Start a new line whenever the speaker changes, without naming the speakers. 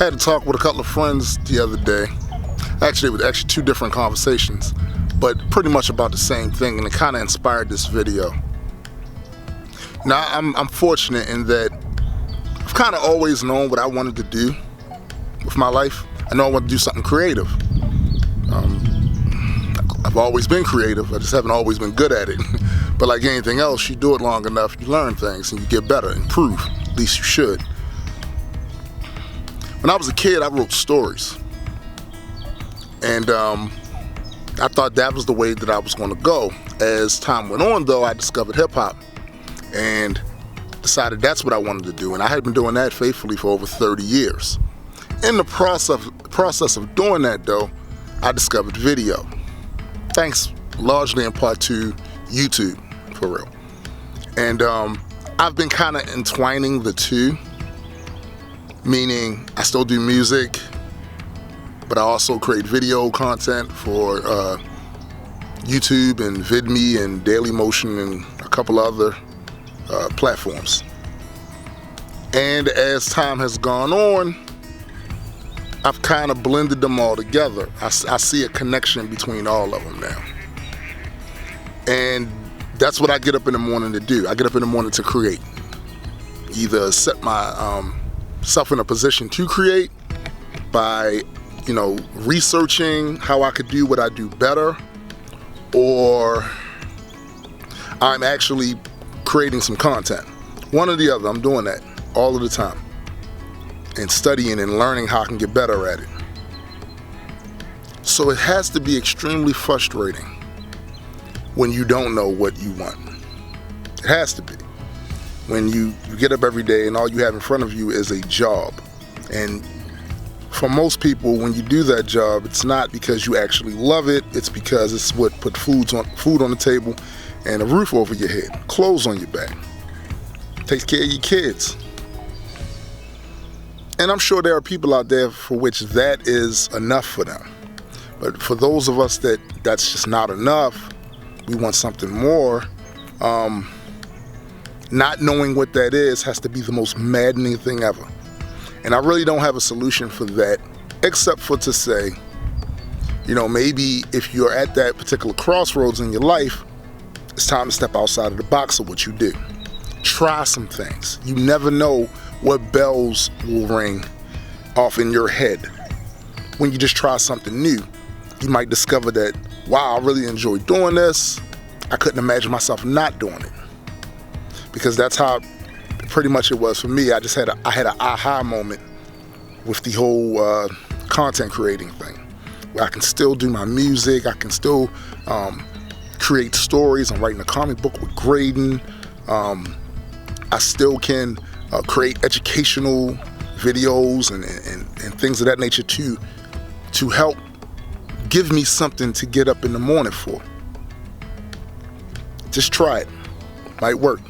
Had a talk with a couple of friends the other day. Actually, it was two different conversations, but pretty much about the same thing, and it kind of inspired this video. Now, I'm fortunate in that I've kind of always known what I wanted to do with my life. I know I want to do something creative. I've always been creative, I just haven't always been good at it. But like anything else, you do it long enough, you learn things and you get better, improve, at least you should. When I was a kid, I wrote stories. And I thought that was the way that I was going to go. As time went on, though, I discovered hip-hop and decided that's what I wanted to do. And I had been doing that faithfully for over 30 years. In the process of doing that, though, I discovered video. Thanks largely in part to YouTube, for real. And I've been kind of entwining the two, meaning I still do music, but I also create video content for YouTube and VidMe and Dailymotion and a couple other platforms. And as time has gone on, I've kind of blended them all together. I see a connection between all of them now. And that's what I get up in the morning to do. I get up in the morning to create. Either set my self in a position to create by, researching how I could do what I do better, or I'm actually creating some content. One or the other, I'm doing that all of the time. And studying and learning how I can get better at it. So it has to be extremely frustrating when you don't know what you want. It has to be. When you get up every day and all you have in front of you is a job. And for most people, when you do that job, it's not because you actually love it, it's because it's what put food on the table and a roof over your head, clothes on your back, takes care of your kids. And I'm sure there are people out there for which that is enough for them. But for those of us that's just not enough, we want something more, not knowing what that is has to be the most maddening thing ever. And I really don't have a solution for that, except for to say, maybe if you're at that particular crossroads in your life, it's time to step outside of the box of what you do. Try some things. You never know what bells will ring off in your head. When you just try something new, you might discover that, wow, I really enjoy doing this. I couldn't imagine myself not doing it. Because that's how pretty much it was for me. I had an aha moment with the whole content creating thing, where I can still do my music, I can still create stories. I'm writing a comic book with Graydon. I still can create educational videos and things of that nature to help give me something to get up in the morning for. Just try it. Might work.